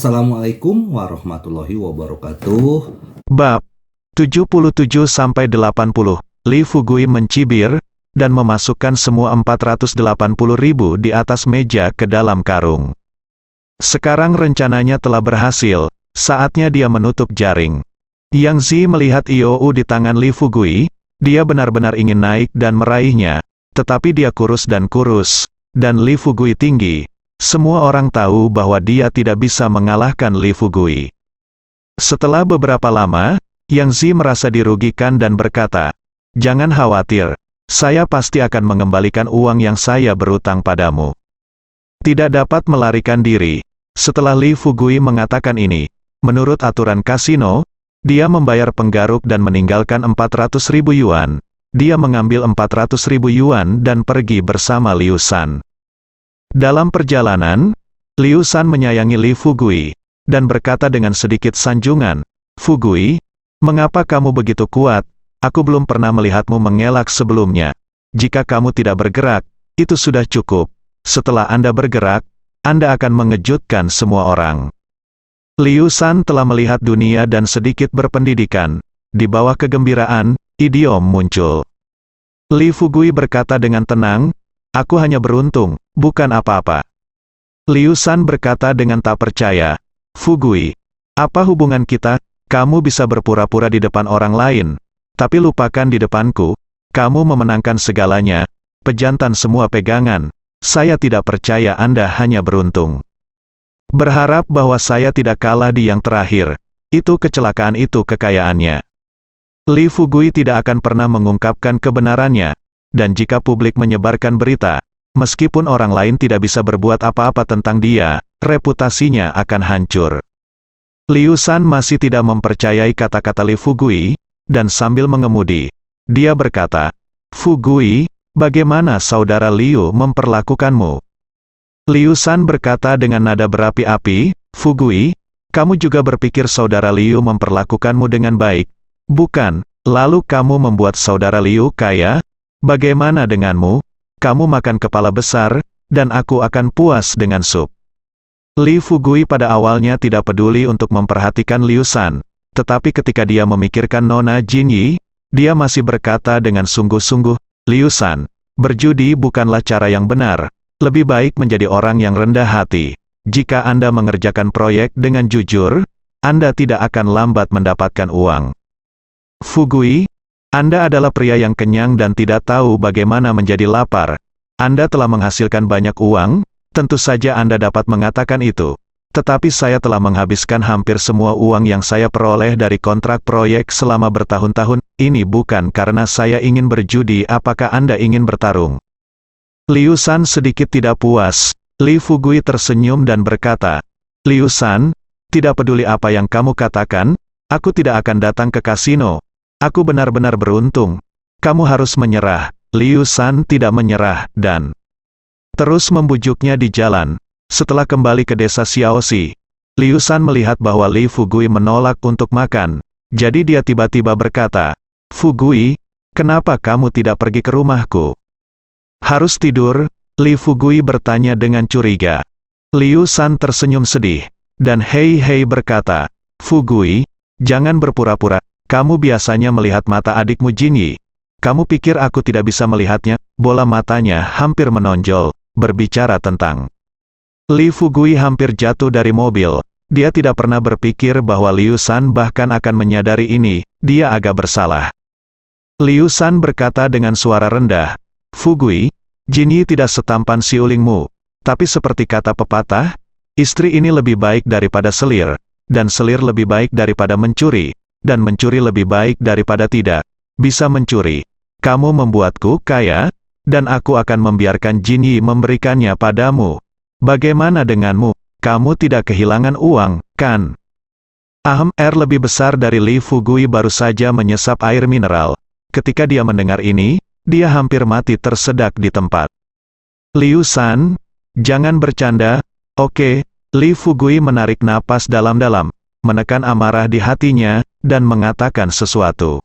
Assalamualaikum warahmatullahi wabarakatuh. Bab 77-80. Li Fugui mencibir dan memasukkan semua 480.000 di atas meja ke dalam karung. Sekarang rencananya telah berhasil, saatnya dia menutup jaring. Yang Zi melihat IOU di tangan Li Fugui, dia benar-benar ingin naik dan meraihnya, tetapi dia kurus, dan Li Fugui tinggi. Semua orang tahu bahwa dia tidak bisa mengalahkan Li Fugui. Setelah beberapa lama, Yang Zi merasa dirugikan dan berkata, "Jangan khawatir, saya pasti akan mengembalikan uang yang saya berutang padamu." Tidak dapat melarikan diri. Setelah Li Fugui mengatakan ini, menurut aturan kasino, dia membayar penggaruk dan meninggalkan 400.000 yuan. Dia mengambil 400.000 yuan dan pergi bersama Liu San. Dalam perjalanan, Liu San menyayangi Li Fugui, dan berkata dengan sedikit sanjungan, "Fugui, mengapa kamu begitu kuat? Aku belum pernah melihatmu mengelak sebelumnya. Jika kamu tidak bergerak, itu sudah cukup. Setelah Anda bergerak, Anda akan mengejutkan semua orang." Liu San telah melihat dunia dan sedikit berpendidikan. Di bawah kegembiraan, idiom muncul. Li Fugui berkata dengan tenang, "Aku hanya beruntung, bukan apa-apa." Liu San berkata dengan tak percaya, "Fugui, apa hubungan kita? Kamu bisa berpura-pura di depan orang lain, tapi lupakan di depanku. Kamu memenangkan segalanya, pejantan semua pegangan. Saya tidak percaya Anda hanya beruntung. Berharap bahwa saya tidak kalah di yang terakhir. Itu kecelakaan, itu kekayaannya." Li Fugui tidak akan pernah mengungkapkan kebenarannya, dan jika publik menyebarkan berita, meskipun orang lain tidak bisa berbuat apa-apa tentang dia, reputasinya akan hancur. Liu San masih tidak mempercayai kata-kata Li Fugui, dan sambil mengemudi, dia berkata, "Fugui, bagaimana saudara Liu memperlakukanmu?" Liu San berkata dengan nada berapi-api, "Fugui, kamu juga berpikir saudara Liu memperlakukanmu dengan baik, bukan? Lalu kamu membuat saudara Liu kaya? Bagaimana denganmu? Kamu makan kepala besar, dan aku akan puas dengan sup." Li Fugui pada awalnya tidak peduli untuk memperhatikan Liu San, tetapi ketika dia memikirkan Nona Jinyi, dia masih berkata dengan sungguh-sungguh, "Liu San, berjudi bukanlah cara yang benar. Lebih baik menjadi orang yang rendah hati. Jika Anda mengerjakan proyek dengan jujur, Anda tidak akan lambat mendapatkan uang. Fugui, Anda adalah pria yang kenyang dan tidak tahu bagaimana menjadi lapar. Anda telah menghasilkan banyak uang, tentu saja Anda dapat mengatakan itu. Tetapi saya telah menghabiskan hampir semua uang yang saya peroleh dari kontrak proyek selama bertahun-tahun. Ini bukan karena saya ingin berjudi. Apakah Anda ingin bertarung?" Liu San sedikit tidak puas. Li Fugui tersenyum dan berkata, "Liu San, tidak peduli apa yang kamu katakan, aku tidak akan datang ke kasino. Aku benar-benar beruntung. Kamu harus menyerah." Liu San tidak menyerah, dan terus membujuknya di jalan. Setelah kembali ke desa Xiaoxi, Liu San melihat bahwa Li Fugui menolak untuk makan. Jadi dia tiba-tiba berkata, "Fugui, kenapa kamu tidak pergi ke rumahku?" "Harus tidur?" Li Fugui bertanya dengan curiga. Liu San tersenyum sedih, dan hei berkata, "Fugui, jangan berpura-pura. Kamu biasanya melihat mata adikmu Jinyi. Kamu pikir aku tidak bisa melihatnya?" Bola matanya hampir menonjol, berbicara tentang. Li Fugui hampir jatuh dari mobil. Dia tidak pernah berpikir bahwa Liu San bahkan akan menyadari ini. Dia agak bersalah. Liu San berkata dengan suara rendah, "Fugui, Jinyi tidak setampan si ulingmu. Tapi seperti kata pepatah, istri ini lebih baik daripada selir, dan selir lebih baik daripada mencuri, dan mencuri lebih baik daripada tidak bisa mencuri. Kamu membuatku kaya, dan aku akan membiarkan Jinyi memberikannya padamu. Bagaimana denganmu? Kamu tidak kehilangan uang, kan?" Air lebih besar dari Li Fugui baru saja menyesap air mineral. Ketika dia mendengar ini, dia hampir mati tersedak di tempat. "Liu San, jangan bercanda, oke?" Li Fugui menarik napas dalam-dalam, menekan amarah di hatinya, dan mengatakan sesuatu.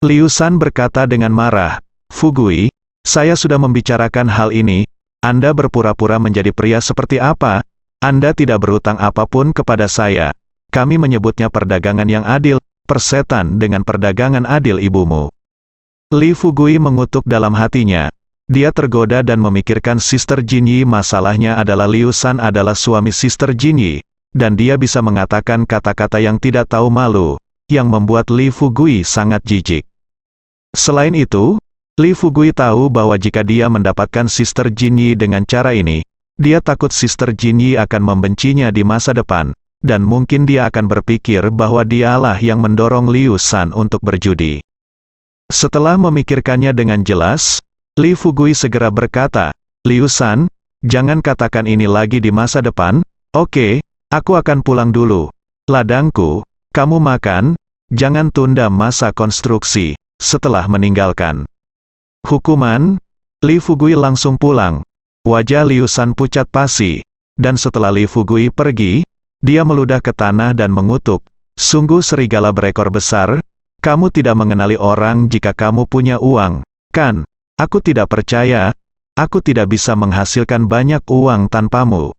Liu San berkata dengan marah, "Fugui, saya sudah membicarakan hal ini. Anda berpura-pura menjadi pria seperti apa? Anda tidak berhutang apapun kepada saya. Kami menyebutnya perdagangan yang adil, persetan dengan perdagangan adil ibumu. Li Fugui mengutuk dalam hatinya. Dia tergoda dan memikirkan Sister Jinyi. Masalahnya adalah Liu Shan adalah suami Sister Jinyi, dan dia bisa mengatakan kata-kata yang tidak tahu malu, yang membuat Li Fugui sangat jijik. Selain itu, Li Fugui tahu bahwa jika dia mendapatkan Sister Jinyi dengan cara ini, dia takut Sister Jinyi akan membencinya di masa depan, dan mungkin dia akan berpikir bahwa dialah yang mendorong Liu Shan untuk berjudi. Setelah memikirkannya dengan jelas, Li Fugui segera berkata, "Liu Shan, jangan katakan ini lagi di masa depan, oke, aku akan pulang dulu. Ladangku, kamu makan, jangan tunda masa konstruksi." Setelah meninggalkan hukuman, Li Fugui langsung pulang. Wajah Liu Shan pucat pasi, dan setelah Li Fugui pergi, dia meludah ke tanah dan mengutuk, "Sungguh serigala berekor besar, kamu tidak mengenali orang jika kamu punya uang, kan? Aku tidak percaya, aku tidak bisa menghasilkan banyak uang tanpamu."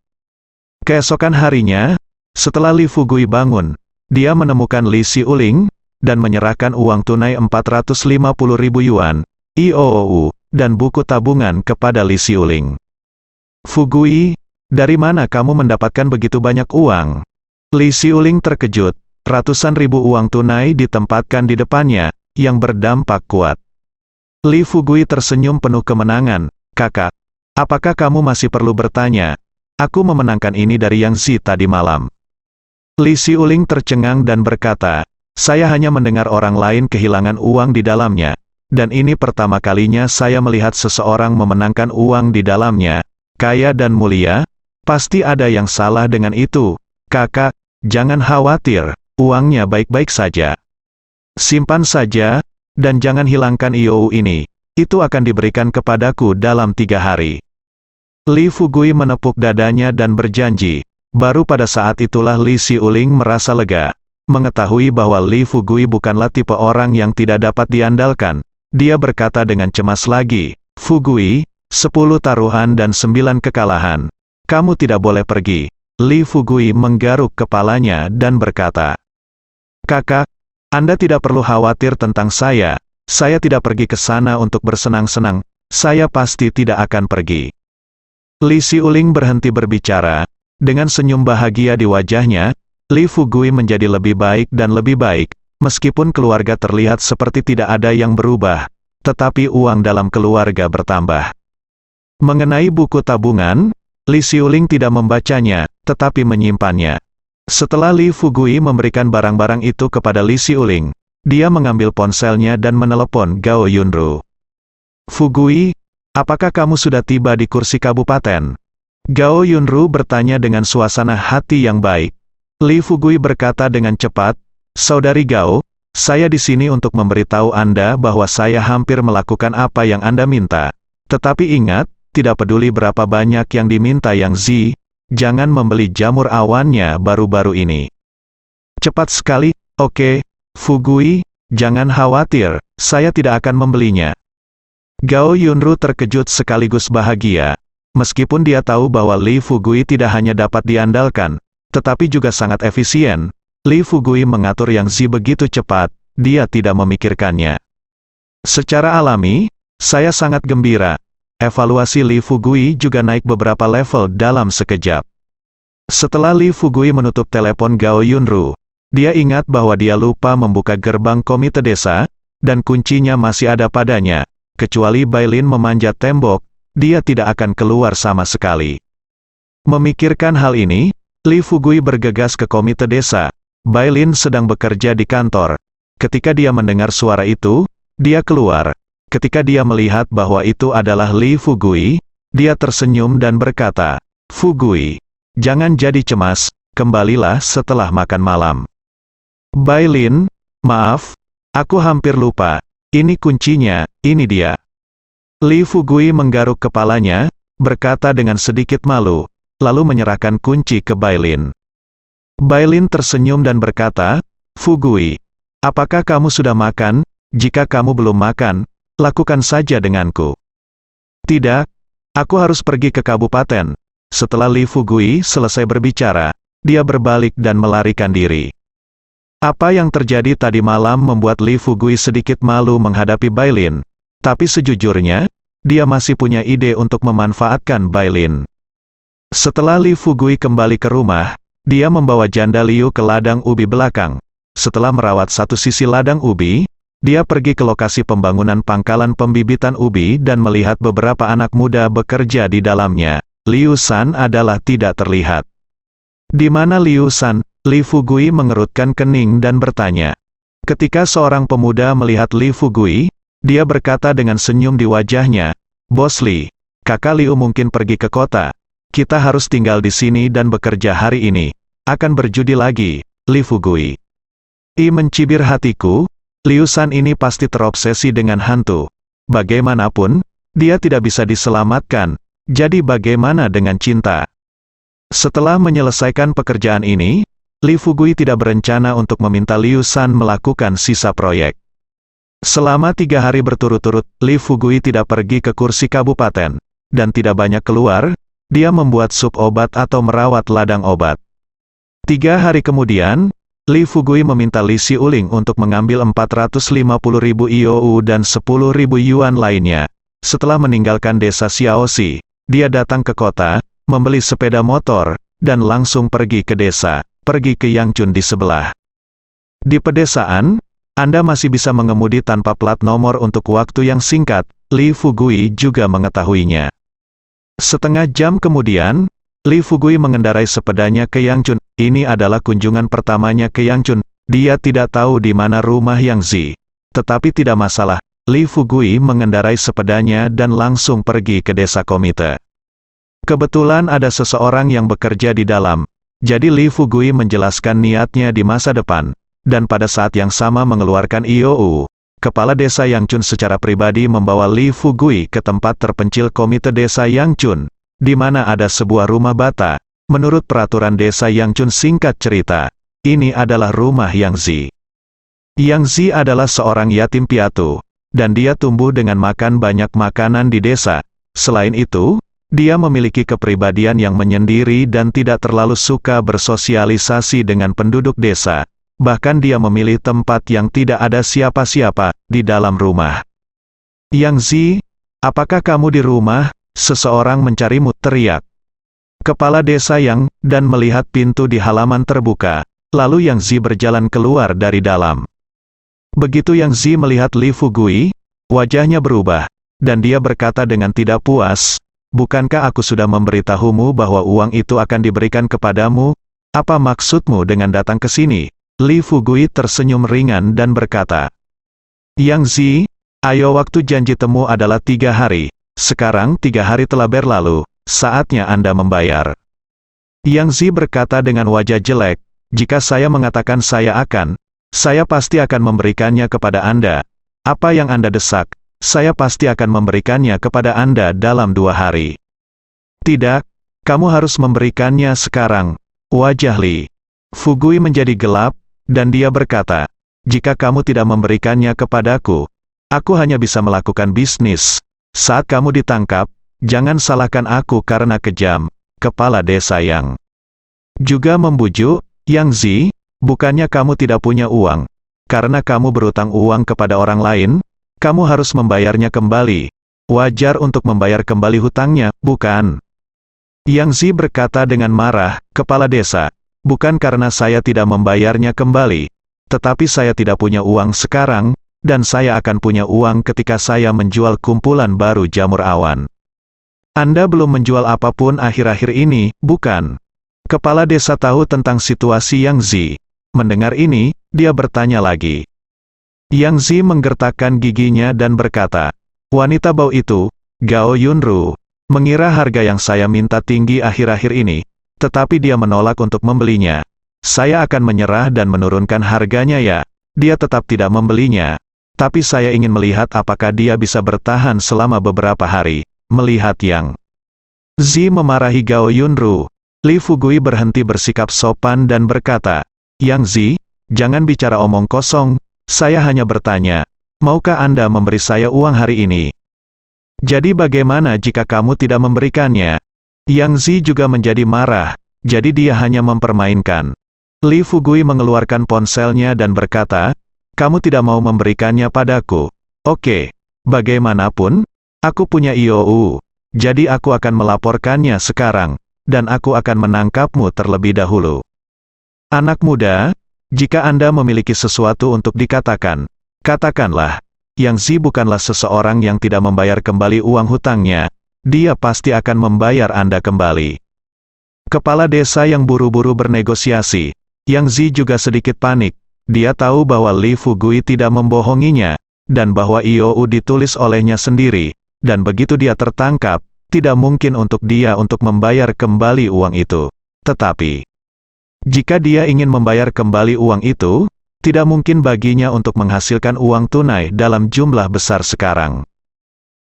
Keesokan harinya, setelah Li Fugui bangun, dia menemukan Li Xiuling, dan menyerahkan uang tunai 450.000 yuan, IOOU, dan buku tabungan kepada Li Xiuling. "Fugui, dari mana kamu mendapatkan begitu banyak uang?" Li Xiuling terkejut. Ratusan ribu uang tunai ditempatkan di depannya, yang berdampak kuat. Li Fugui tersenyum penuh kemenangan. "Kakak, apakah kamu masih perlu bertanya? Aku memenangkan ini dari Yang Zi tadi malam." Li Xiuling tercengang dan berkata, "Saya hanya mendengar orang lain kehilangan uang di dalamnya, dan ini pertama kalinya saya melihat seseorang memenangkan uang di dalamnya. Kaya dan mulia, pasti ada yang salah dengan itu. Kakak, jangan khawatir, uangnya baik-baik saja. Simpan saja, dan jangan hilangkan IOU ini. Itu akan diberikan kepadaku dalam 3 hari." Li Fugui menepuk dadanya dan berjanji. Baru pada saat itulah Li Xiuling merasa lega. Mengetahui bahwa Li Fugui bukanlah tipe orang yang tidak dapat diandalkan, dia berkata dengan cemas lagi, "Fugui, 10 taruhan dan 9 kekalahan. Kamu tidak boleh pergi." Li Fugui menggaruk kepalanya dan berkata, "Kakak, Anda tidak perlu khawatir tentang saya tidak pergi ke sana untuk bersenang-senang, saya pasti tidak akan pergi." Li Xiuling berhenti berbicara. Dengan senyum bahagia di wajahnya, Li Fugui menjadi lebih baik dan lebih baik, meskipun keluarga terlihat seperti tidak ada yang berubah, tetapi uang dalam keluarga bertambah. Mengenai buku tabungan, Li Xiuling tidak membacanya, tetapi menyimpannya. Setelah Li Fugui memberikan barang-barang itu kepada Li Xiuling, dia mengambil ponselnya dan menelepon Gao Yunru. "Fugui, apakah kamu sudah tiba di kursi kabupaten?" Gao Yunru bertanya dengan suasana hati yang baik. Li Fugui berkata dengan cepat, "Saudari Gao, saya di sini untuk memberitahu Anda bahwa saya hampir melakukan apa yang Anda minta. Tetapi ingat, tidak peduli berapa banyak yang diminta Yang Zi, jangan membeli jamur awannya baru-baru ini." "Cepat sekali, oke, Fugui, jangan khawatir, saya tidak akan membelinya." Gao Yunru terkejut sekaligus bahagia. Meskipun dia tahu bahwa Li Fugui tidak hanya dapat diandalkan, tetapi juga sangat efisien, Li Fugui mengatur Yang Zi begitu cepat, dia tidak memikirkannya. Secara alami, saya sangat gembira. Evaluasi Li Fugui juga naik beberapa level dalam sekejap. Setelah Li Fugui menutup telepon Gao Yunru, dia ingat bahwa dia lupa membuka gerbang komite desa, dan kuncinya masih ada padanya. Kecuali Bailin memanjat tembok, dia tidak akan keluar sama sekali. Memikirkan hal ini, Li Fugui bergegas ke komite desa. Bailin sedang bekerja di kantor. Ketika dia mendengar suara itu, dia keluar. Ketika dia melihat bahwa itu adalah Li Fugui, dia tersenyum dan berkata, "Fugui, jangan jadi cemas, kembalilah setelah makan malam." "Bailin, maaf, aku hampir lupa. Ini kuncinya, ini dia." Li Fugui menggaruk kepalanya, berkata dengan sedikit malu, lalu menyerahkan kunci ke Bailin. Bailin tersenyum dan berkata, "Fugui, apakah kamu sudah makan? Jika kamu belum makan, lakukan saja denganku." "Tidak, aku harus pergi ke kabupaten. Setelah Li Fugui selesai berbicara, dia berbalik dan melarikan diri. Apa yang terjadi tadi malam membuat Li Fugui sedikit malu menghadapi Bailin, tapi sejujurnya, dia masih punya ide untuk memanfaatkan Bailin. Setelah Li Fugui kembali ke rumah, dia membawa janda Liu ke ladang ubi belakang. Setelah merawat satu sisi ladang ubi, dia pergi ke lokasi pembangunan pangkalan pembibitan ubi dan melihat beberapa anak muda bekerja di dalamnya. Liu San adalah tidak terlihat. Di mana Liu San? Li Fugui mengerutkan kening dan bertanya. Ketika seorang pemuda melihat Li Fugui, dia berkata dengan senyum di wajahnya, "Bos Li, kakak Liu mungkin pergi ke kota. Kita harus tinggal di sini dan bekerja hari ini. Akan berjudi lagi." Li Fugui mencibir hatiku, Liu San ini pasti terobsesi dengan hantu. Bagaimanapun, dia tidak bisa diselamatkan, jadi bagaimana dengan cinta? Setelah menyelesaikan pekerjaan ini, Li Fugui tidak berencana untuk meminta Liu San melakukan sisa proyek. Selama 3 hari berturut-turut, Li Fugui tidak pergi ke kursi kabupaten, dan tidak banyak keluar. Dia membuat sup obat atau merawat ladang obat. 3 hari kemudian, Li Fugui meminta Li Xiuling untuk mengambil 450.000 IOU dan 10.000 yuan lainnya. Setelah meninggalkan desa Xiaoxi, dia datang ke kota, membeli sepeda motor, dan langsung pergi ke desa. Pergi ke Yangchun di sebelah. Di pedesaan, Anda masih bisa mengemudi tanpa plat nomor untuk waktu yang singkat. Li Fugui juga mengetahuinya. Setengah jam kemudian, Li Fugui mengendarai sepedanya ke Yangchun. Ini adalah kunjungan pertamanya ke Yangchun. Dia tidak tahu di mana rumah Yang Zi. Tetapi tidak masalah, Li Fugui mengendarai sepedanya dan langsung pergi ke desa komite. Kebetulan ada seseorang yang bekerja di dalam. Jadi Li Fugui menjelaskan niatnya di masa depan, dan pada saat yang sama mengeluarkan IOU. Kepala desa Yangchun secara pribadi membawa Li Fugui ke tempat terpencil komite desa Yangchun, di mana ada sebuah rumah bata. Menurut peraturan desa Yangchun, singkat cerita, ini adalah rumah Yang Zi. Yang Zi adalah seorang yatim piatu, dan dia tumbuh dengan makan banyak makanan di desa. Selain itu, dia memiliki kepribadian yang menyendiri dan tidak terlalu suka bersosialisasi dengan penduduk desa. Bahkan dia memilih tempat yang tidak ada siapa-siapa di dalam rumah. "Yang Zi, apakah kamu di rumah?" Seseorang mencarimu, teriak kepala desa dan melihat pintu di halaman terbuka. Lalu Yang Zi berjalan keluar dari dalam. Begitu Yang Zi melihat Li Fugui, wajahnya berubah, dan dia berkata dengan tidak puas, "Bukankah aku sudah memberitahumu bahwa uang itu akan diberikan kepadamu? Apa maksudmu dengan datang ke sini?" Li Fugui tersenyum ringan dan berkata, "Yang Zi, ayo, waktu janji temu adalah 3 hari. Sekarang 3 hari telah berlalu, saatnya Anda membayar." Yang Zi berkata dengan wajah jelek, "Jika saya mengatakan saya pasti akan memberikannya kepada Anda. Apa yang Anda desak? Saya pasti akan memberikannya kepada Anda dalam 2 hari. Tidak, kamu harus memberikannya sekarang." Wajah Li Fugui menjadi gelap, dan dia berkata, "Jika kamu tidak memberikannya kepadaku, aku hanya bisa melakukan bisnis. Saat kamu ditangkap, jangan salahkan aku karena kejam." Kepala desa yang juga membujuk, "Yang Zi, bukannya kamu tidak punya uang? Karena kamu berutang uang kepada orang lain, kamu harus membayarnya kembali. Wajar untuk membayar kembali hutangnya, bukan?" Yang Zi berkata dengan marah, "Kepala desa, bukan karena saya tidak membayarnya kembali, tetapi saya tidak punya uang sekarang, dan saya akan punya uang ketika saya menjual kumpulan baru jamur awan. Anda belum menjual apapun akhir-akhir ini, bukan?" Kepala desa tahu tentang situasi Yang Zi. Mendengar ini, dia bertanya lagi. Yang Zi menggertakkan giginya dan berkata, "Wanita bau itu, Gao Yunru, mengira harga yang saya minta tinggi akhir-akhir ini, tetapi dia menolak untuk membelinya. Saya akan menyerah dan menurunkan harganya ya. Dia tetap tidak membelinya. Tapi saya ingin melihat apakah dia bisa bertahan selama beberapa hari." Melihat Yang Zi memarahi Gao Yunru, Li Fugui berhenti bersikap sopan dan berkata, "Yang Zi, jangan bicara omong kosong, saya hanya bertanya, maukah Anda memberi saya uang hari ini? Jadi bagaimana jika kamu tidak memberikannya?" Yang Zi juga menjadi marah, jadi dia hanya mempermainkan. Li Fugui mengeluarkan ponselnya dan berkata, "Kamu tidak mau memberikannya padaku. Oke, bagaimanapun, aku punya IOU, jadi aku akan melaporkannya sekarang, dan aku akan menangkapmu terlebih dahulu." Anak muda, jika Anda memiliki sesuatu untuk dikatakan, katakanlah. Yang Zi bukanlah seseorang yang tidak membayar kembali uang hutangnya, dia pasti akan membayar Anda kembali. Kepala desa yang buru-buru bernegosiasi, Yang Zi juga sedikit panik. Dia tahu bahwa Li Fugui tidak membohonginya, dan bahwa IOU ditulis olehnya sendiri, dan begitu dia tertangkap, tidak mungkin untuk dia untuk membayar kembali uang itu. Tetapi, jika dia ingin membayar kembali uang itu, tidak mungkin baginya untuk menghasilkan uang tunai dalam jumlah besar sekarang.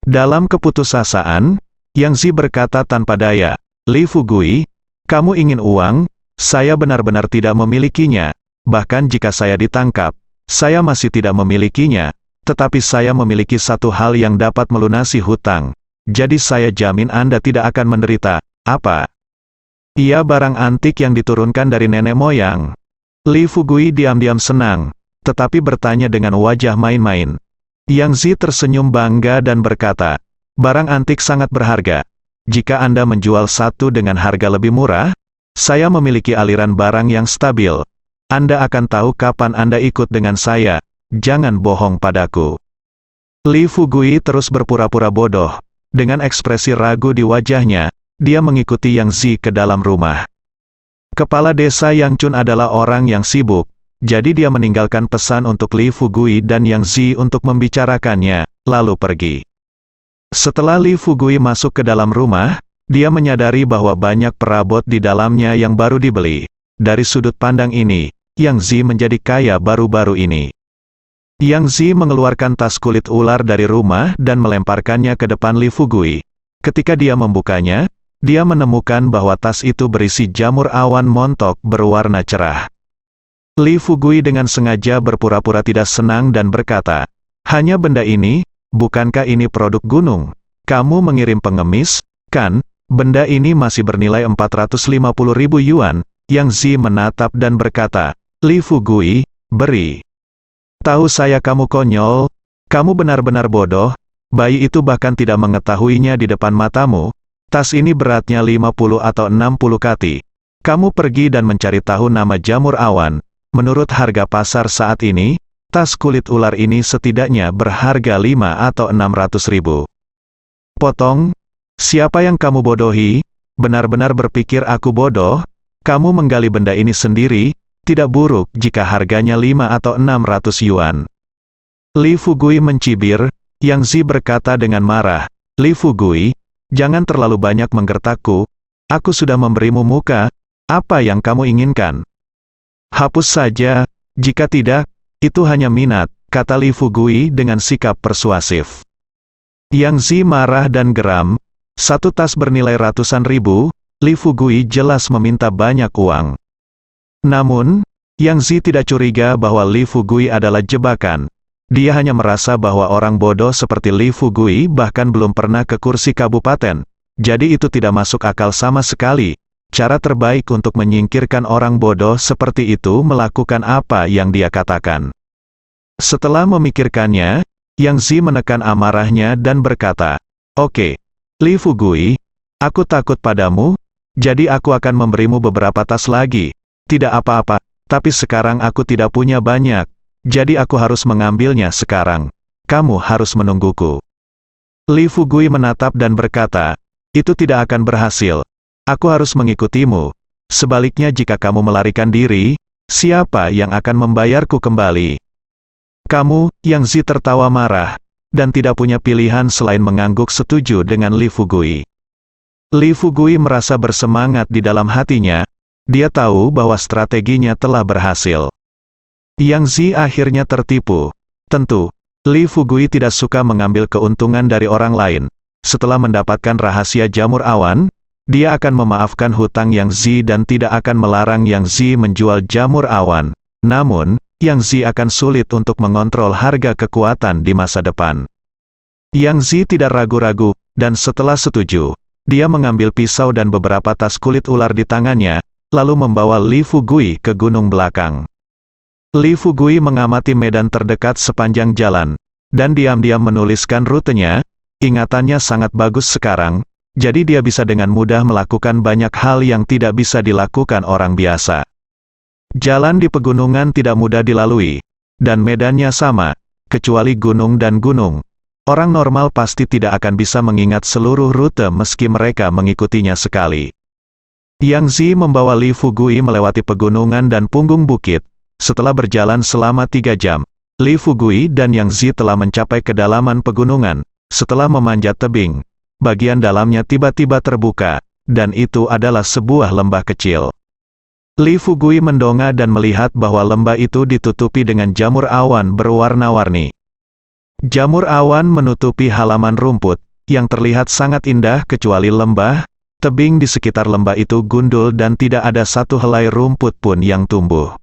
Dalam keputusasaan, Yang Zi berkata tanpa daya, "Li Fugui, kamu ingin uang? Saya benar-benar tidak memilikinya. Bahkan jika saya ditangkap, saya masih tidak memilikinya. Tetapi saya memiliki satu hal yang dapat melunasi hutang. Jadi saya jamin Anda tidak akan menderita." "Apa?" "Ia barang antik yang diturunkan dari nenek moyang." Li Fugui diam-diam senang, tetapi bertanya dengan wajah main-main. Yang Zi tersenyum bangga dan berkata, "Barang antik sangat berharga. Jika Anda menjual satu dengan harga lebih murah, saya memiliki aliran barang yang stabil. Anda akan tahu kapan Anda ikut dengan saya. Jangan bohong padaku." Li Fugui terus berpura-pura bodoh. Dengan ekspresi ragu di wajahnya, dia mengikuti Yang Zi ke dalam rumah. Kepala desa Yang Chun adalah orang yang sibuk, jadi dia meninggalkan pesan untuk Li Fugui dan Yang Zi untuk membicarakannya, lalu pergi. Setelah Li Fugui masuk ke dalam rumah, dia menyadari bahwa banyak perabot di dalamnya yang baru dibeli. Dari sudut pandang ini, Yang Zi menjadi kaya baru-baru ini. Yang Zi mengeluarkan tas kulit ular dari rumah dan melemparkannya ke depan Li Fugui. Ketika dia membukanya, dia menemukan bahwa tas itu berisi jamur awan montok berwarna cerah. Li Fugui dengan sengaja berpura-pura tidak senang dan berkata, "Hanya benda ini? Bukankah ini produk gunung? Kamu mengirim pengemis, kan? Benda ini masih bernilai 450.000 yuan." Yang Zi menatap dan berkata, "Li Fugui, beri. Tahu saya kamu konyol, kamu benar-benar bodoh, bayi itu bahkan tidak mengetahuinya di depan matamu. Tas ini beratnya 50 atau 60 kati. Kamu pergi dan mencari tahu nama jamur awan. Menurut harga pasar saat ini, tas kulit ular ini setidaknya berharga 5 atau 600 ribu. Potong, siapa yang kamu bodohi? Benar-benar berpikir aku bodoh? Kamu menggali benda ini sendiri, tidak buruk jika harganya 5 atau 600 yuan. Li Fugui mencibir. Yang Zi berkata dengan marah, "Li Fugui, jangan terlalu banyak menggertakku, aku sudah memberimu muka, apa yang kamu inginkan? Hapus saja, jika tidak, itu hanya minat," kata Li Fugui dengan sikap persuasif. Yang Zi marah dan geram, satu tas bernilai ratusan ribu, Li Fugui jelas meminta banyak uang. Namun, Yang Zi tidak curiga bahwa Li Fugui adalah jebakan. Dia hanya merasa bahwa orang bodoh seperti Li Fugui bahkan belum pernah ke kursi kabupaten. Jadi itu tidak masuk akal sama sekali. Cara terbaik untuk menyingkirkan orang bodoh seperti itu melakukan apa yang dia katakan. Setelah memikirkannya, Yang Zi menekan amarahnya dan berkata, "Oke, Li Fugui, aku takut padamu, jadi aku akan memberimu beberapa tas lagi. Tidak apa-apa, tapi sekarang aku tidak punya banyak. Jadi aku harus mengambilnya sekarang. Kamu harus menungguku." Li Fugui menatap dan berkata, "Itu tidak akan berhasil. Aku harus mengikutimu. Sebaliknya jika kamu melarikan diri, siapa yang akan membayarku kembali?" "Kamu," Yang Zi tertawa marah, dan tidak punya pilihan selain mengangguk setuju dengan Li Fugui. Li Fugui merasa bersemangat di dalam hatinya. Dia tahu bahwa strateginya telah berhasil. Yang Zi akhirnya tertipu. Tentu, Li Fugui tidak suka mengambil keuntungan dari orang lain. Setelah mendapatkan rahasia jamur awan, dia akan memaafkan hutang Yang Zi dan tidak akan melarang Yang Zi menjual jamur awan. Namun, Yang Zi akan sulit untuk mengontrol harga kekuatan di masa depan. Yang Zi tidak ragu-ragu, dan setelah setuju, dia mengambil pisau dan beberapa tas kulit ular di tangannya, lalu membawa Li Fugui ke gunung belakang. Li Fugui mengamati medan terdekat sepanjang jalan, dan diam-diam menuliskan rutenya. Ingatannya sangat bagus sekarang, jadi dia bisa dengan mudah melakukan banyak hal yang tidak bisa dilakukan orang biasa. Jalan di pegunungan tidak mudah dilalui, dan medannya sama, kecuali gunung dan gunung. Orang normal pasti tidak akan bisa mengingat seluruh rute meski mereka mengikutinya sekali. Yang Zi membawa Li Fugui melewati pegunungan dan punggung bukit. Setelah berjalan selama 3 jam, Li Fugui dan Yang Zi telah mencapai kedalaman pegunungan. Setelah memanjat tebing, bagian dalamnya tiba-tiba terbuka, dan itu adalah sebuah lembah kecil. Li Fugui mendongak dan melihat bahwa lembah itu ditutupi dengan jamur awan berwarna-warni. Jamur awan menutupi halaman rumput, yang terlihat sangat indah kecuali lembah. Tebing di sekitar lembah itu gundul dan tidak ada satu helai rumput pun yang tumbuh.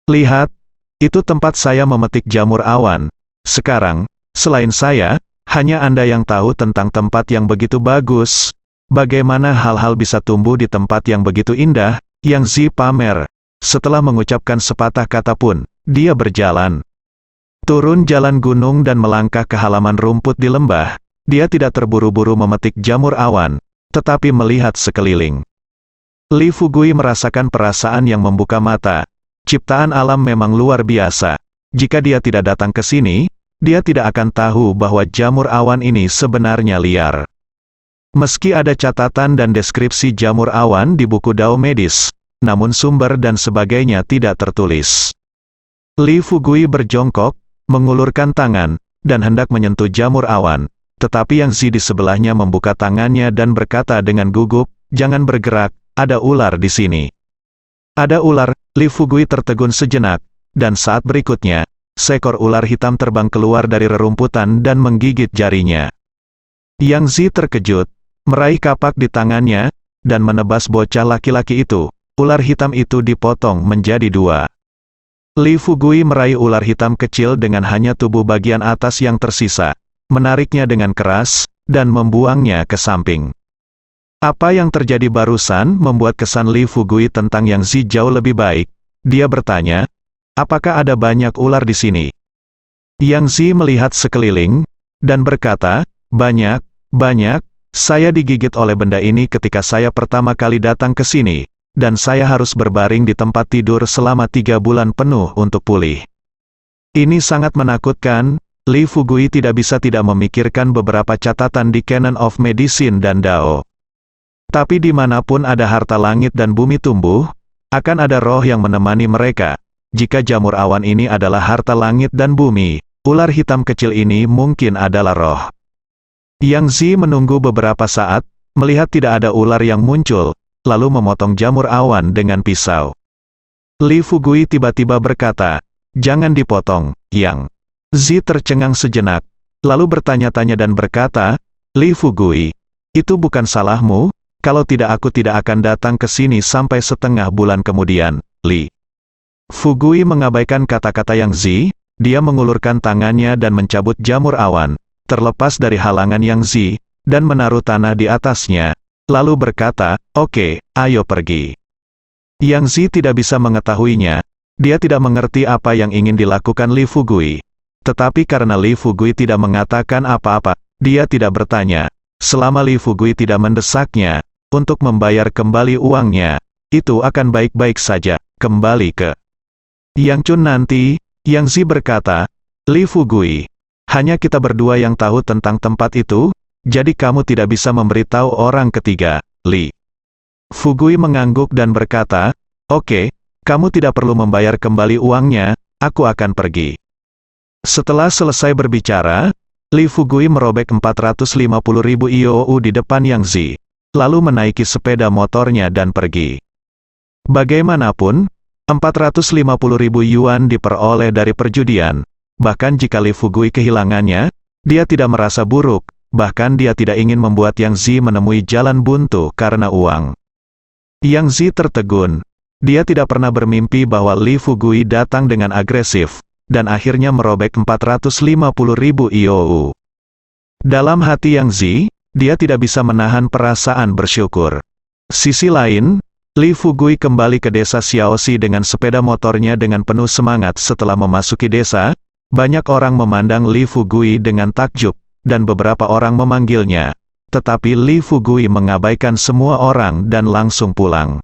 Lihat, itu tempat saya memetik jamur awan. Sekarang, selain saya, hanya Anda yang tahu tentang tempat yang begitu bagus. Bagaimana hal-hal bisa tumbuh di tempat yang begitu indah? Yang Zi pamer. Setelah mengucapkan sepatah kata pun, dia berjalan turun jalan gunung dan melangkah ke halaman rumput di lembah. Dia tidak terburu-buru memetik jamur awan, tetapi melihat sekeliling. Li Fugui merasakan perasaan yang membuka mata. Ciptaan alam memang luar biasa. Jika dia tidak datang ke sini, dia tidak akan tahu bahwa jamur awan ini sebenarnya liar. Meski ada catatan dan deskripsi jamur awan di buku Dao medis, namun sumber dan sebagainya tidak tertulis. Li Fugui berjongkok, mengulurkan tangan, dan hendak menyentuh jamur awan, tetapi Yang Zi di sebelahnya membuka tangannya dan berkata dengan gugup, "Jangan bergerak, ada ular di sini." Ada ular. Li Fugui tertegun sejenak, dan saat berikutnya, seekor ular hitam terbang keluar dari rerumputan dan menggigit jarinya. Yang Zi terkejut, meraih kapak di tangannya, dan menebas bocah laki-laki itu. Ular hitam itu dipotong menjadi 2. Li Fugui meraih ular hitam kecil dengan hanya tubuh bagian atas yang tersisa, menariknya dengan keras, dan membuangnya ke samping. Apa yang terjadi barusan membuat kesan Li Fugui tentang Yang Zi jauh lebih baik. Dia bertanya, "Apakah ada banyak ular di sini?" Yang Zi melihat sekeliling, dan berkata, banyak, saya digigit oleh benda ini ketika saya pertama kali datang ke sini, dan saya harus berbaring di tempat tidur selama 3 bulan penuh untuk pulih. Ini sangat menakutkan." Li Fugui tidak bisa tidak memikirkan beberapa catatan di Canon of Medicine dan Dao. Tapi dimanapun ada harta langit dan bumi tumbuh, akan ada roh yang menemani mereka. Jika jamur awan ini adalah harta langit dan bumi, ular hitam kecil ini mungkin adalah roh. Yang Zi menunggu beberapa saat, melihat tidak ada ular yang muncul, lalu memotong jamur awan dengan pisau. Li Fugui tiba-tiba berkata, "Jangan dipotong, Yang." Zi tercengang sejenak, lalu bertanya-tanya dan berkata, "Li Fugui, itu bukan salahmu. Kalau tidak aku tidak akan datang ke sini sampai setengah bulan kemudian." Li Fugui mengabaikan kata-kata Yang Zi, dia mengulurkan tangannya dan mencabut jamur awan, terlepas dari halangan Yang Zi, dan menaruh tanah di atasnya, lalu berkata, "Oke, ayo pergi." Yang Zi tidak bisa mengetahuinya, dia tidak mengerti apa yang ingin dilakukan Li Fugui. Tetapi karena Li Fugui tidak mengatakan apa-apa, dia tidak bertanya. Selama Li Fugui tidak mendesaknya untuk membayar kembali uangnya, itu akan baik-baik saja. Kembali ke Yang Chun nanti. Yang Zi berkata, "Li Fugui, hanya kita berdua yang tahu tentang tempat itu, jadi kamu tidak bisa memberitahu orang ketiga." Li Fugui mengangguk dan berkata, "Oke, kamu tidak perlu membayar kembali uangnya, aku akan pergi." Setelah selesai berbicara, Li Fugui merobek 450.000 IOU di depan Yang Zi, lalu menaiki sepeda motornya dan pergi. Bagaimanapun, 450.000 yuan diperoleh dari perjudian. Bahkan jika Li Fugui kehilangannya, dia tidak merasa buruk, bahkan dia tidak ingin membuat Yang Zi menemui jalan buntu karena uang. Yang Zi tertegun. Dia tidak pernah bermimpi bahwa Li Fugui datang dengan agresif, dan akhirnya merobek 450.000 IOU. Dalam hati Yang Zi, dia tidak bisa menahan perasaan bersyukur. Sisi lain, Li Fugui kembali ke desa Xiaoxi dengan sepeda motornya dengan penuh semangat. Setelah memasuki desa, banyak orang memandang Li Fugui dengan takjub, dan beberapa orang memanggilnya. Tetapi Li Fugui mengabaikan semua orang dan langsung pulang.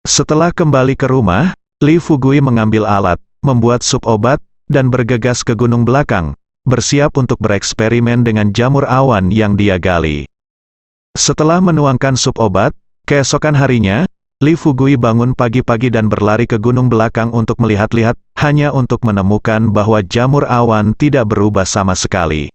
Setelah kembali ke rumah, Li Fugui mengambil alat, membuat sup obat, dan bergegas ke gunung belakang, bersiap untuk bereksperimen dengan jamur awan yang dia gali. Setelah menuangkan sup obat, keesokan harinya, Li Fugui bangun pagi-pagi dan berlari ke gunung belakang untuk melihat-lihat, hanya untuk menemukan bahwa jamur awan tidak berubah sama sekali.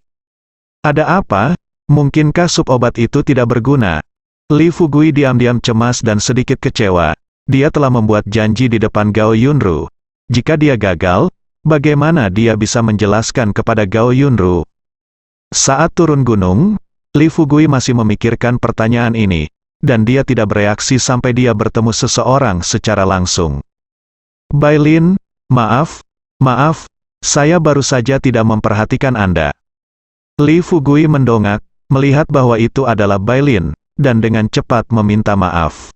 Ada apa? Mungkinkah sup obat itu tidak berguna? Li Fugui diam-diam cemas dan sedikit kecewa. Dia telah membuat janji di depan Gao Yunru. Jika dia gagal, bagaimana dia bisa menjelaskan kepada Gao Yunru? Saat turun gunung, Li Fugui masih memikirkan pertanyaan ini, dan dia tidak bereaksi sampai dia bertemu seseorang secara langsung. Bailin, maaf, saya baru saja tidak memperhatikan Anda. Li Fugui mendongak, melihat bahwa itu adalah Bailin, dan dengan cepat meminta maaf.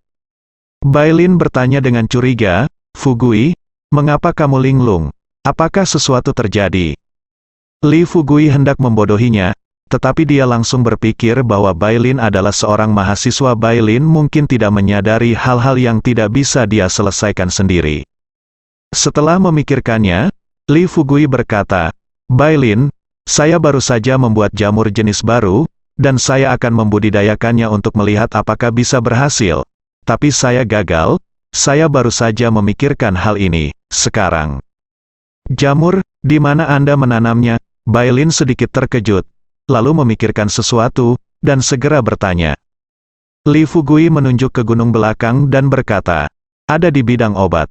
Bailin bertanya dengan curiga, Fugui, mengapa kamu linglung? Apakah sesuatu terjadi? Li Fugui hendak membodohinya, tetapi dia langsung berpikir bahwa Bailin adalah seorang mahasiswa. Bailin mungkin tidak menyadari hal-hal yang tidak bisa dia selesaikan sendiri. Setelah memikirkannya, Li Fugui berkata, Bailin, saya baru saja membuat jamur jenis baru, dan saya akan membudidayakannya untuk melihat apakah bisa berhasil. Tapi saya gagal, saya baru saja memikirkan hal ini, sekarang. Jamur, di mana Anda menanamnya? Bailin sedikit terkejut, lalu memikirkan sesuatu, dan segera bertanya. Li Fugui menunjuk ke gunung belakang dan berkata, ada di bidang obat.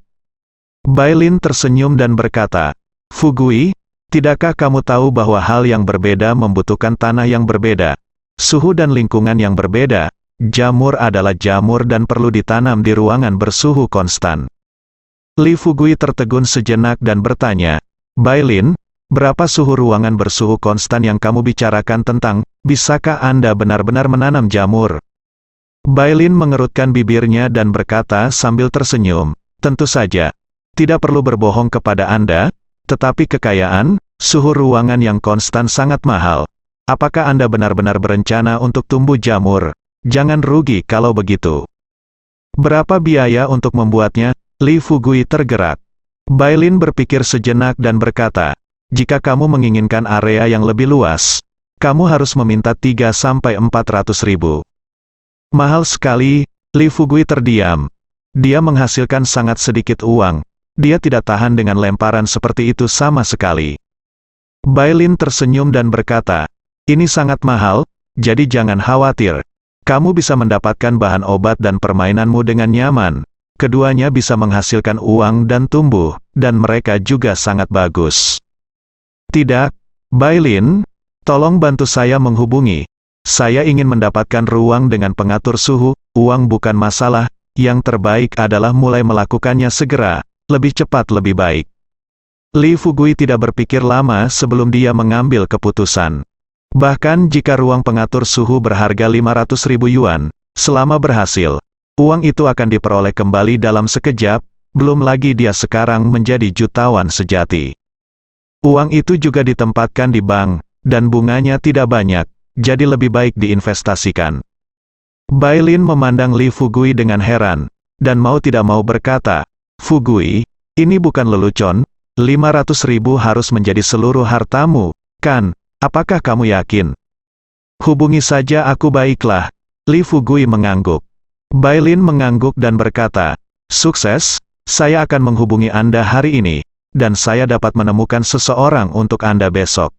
Bailin tersenyum dan berkata, Fugui, tidakkah kamu tahu bahwa hal yang berbeda membutuhkan tanah yang berbeda, suhu dan lingkungan yang berbeda? Jamur adalah jamur dan perlu ditanam di ruangan bersuhu konstan. Li Fugui tertegun sejenak dan bertanya, Bailin, berapa suhu ruangan bersuhu konstan yang kamu bicarakan tentang? Bisakah Anda benar-benar menanam jamur? Bailin mengerutkan bibirnya dan berkata sambil tersenyum, tentu saja, tidak perlu berbohong kepada Anda, tetapi kekayaan, suhu ruangan yang konstan sangat mahal. Apakah Anda benar-benar berencana untuk tumbuh jamur? Jangan rugi kalau begitu. Berapa biaya untuk membuatnya? Li Fugui tergerak. Bailin berpikir sejenak dan berkata, jika kamu menginginkan area yang lebih luas, kamu harus meminta 3-400 ribu. Mahal sekali. Li Fugui terdiam. Dia menghasilkan sangat sedikit uang. Dia tidak tahan dengan lemparan seperti itu sama sekali. Bailin tersenyum dan berkata, ini sangat mahal, jadi jangan khawatir. Kamu bisa mendapatkan bahan obat dan permainanmu dengan nyaman. Keduanya bisa menghasilkan uang dan tumbuh, dan mereka juga sangat bagus. Tidak, Bailin, tolong bantu saya menghubungi. Saya ingin mendapatkan ruang dengan pengatur suhu. Uang bukan masalah, yang terbaik adalah mulai melakukannya segera, lebih cepat lebih baik. Li Fugui tidak berpikir lama sebelum dia mengambil keputusan. Bahkan jika ruang pengatur suhu berharga 500 ribu yuan, selama berhasil, uang itu akan diperoleh kembali dalam sekejap, belum lagi dia sekarang menjadi jutawan sejati. Uang itu juga ditempatkan di bank, dan bunganya tidak banyak, jadi lebih baik diinvestasikan. Bailin memandang Li Fugui dengan heran, dan mau tidak mau berkata, Fugui, ini bukan lelucon, 500 ribu harus menjadi seluruh hartamu, kan? Apakah kamu yakin? Hubungi saja aku baiklah. Li Fugui mengangguk. Bailin mengangguk dan berkata, sukses, saya akan menghubungi Anda hari ini, dan saya dapat menemukan seseorang untuk Anda besok.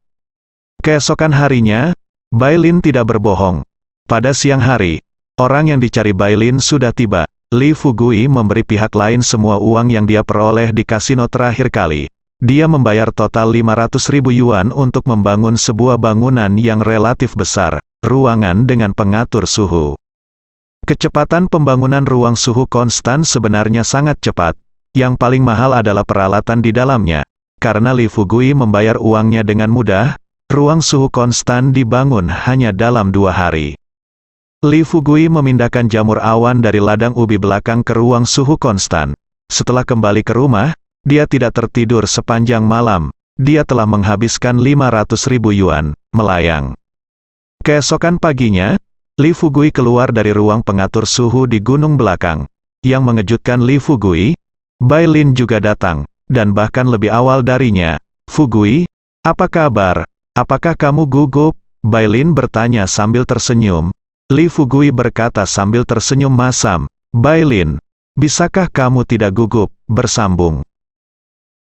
Keesokan harinya, Bailin tidak berbohong. Pada siang hari, orang yang dicari Bailin sudah tiba. Li Fugui memberi pihak lain semua uang yang dia peroleh di kasino terakhir kali. Dia membayar total 500 ribu yuan untuk membangun sebuah bangunan yang relatif besar, ruangan dengan pengatur suhu. Kecepatan pembangunan ruang suhu konstan sebenarnya sangat cepat. Yang paling mahal adalah peralatan di dalamnya. Karena Li Fugui membayar uangnya dengan mudah, ruang suhu konstan dibangun hanya dalam 2 hari. Li Fugui memindahkan jamur awan dari ladang ubi belakang ke ruang suhu konstan. Setelah kembali ke rumah, dia tidak tertidur sepanjang malam. Dia telah menghabiskan 500.000 yuan, melayang. Keesokan paginya, Li Fugui keluar dari ruang pengatur suhu di gunung belakang. Yang mengejutkan Li Fugui, Bai Lin juga datang, dan bahkan lebih awal darinya. "Fugui, apa kabar? Apakah kamu gugup?" Bai Lin bertanya sambil tersenyum. Li Fugui berkata sambil tersenyum masam, "Bai Lin, bisakah kamu tidak gugup?" Bersambung.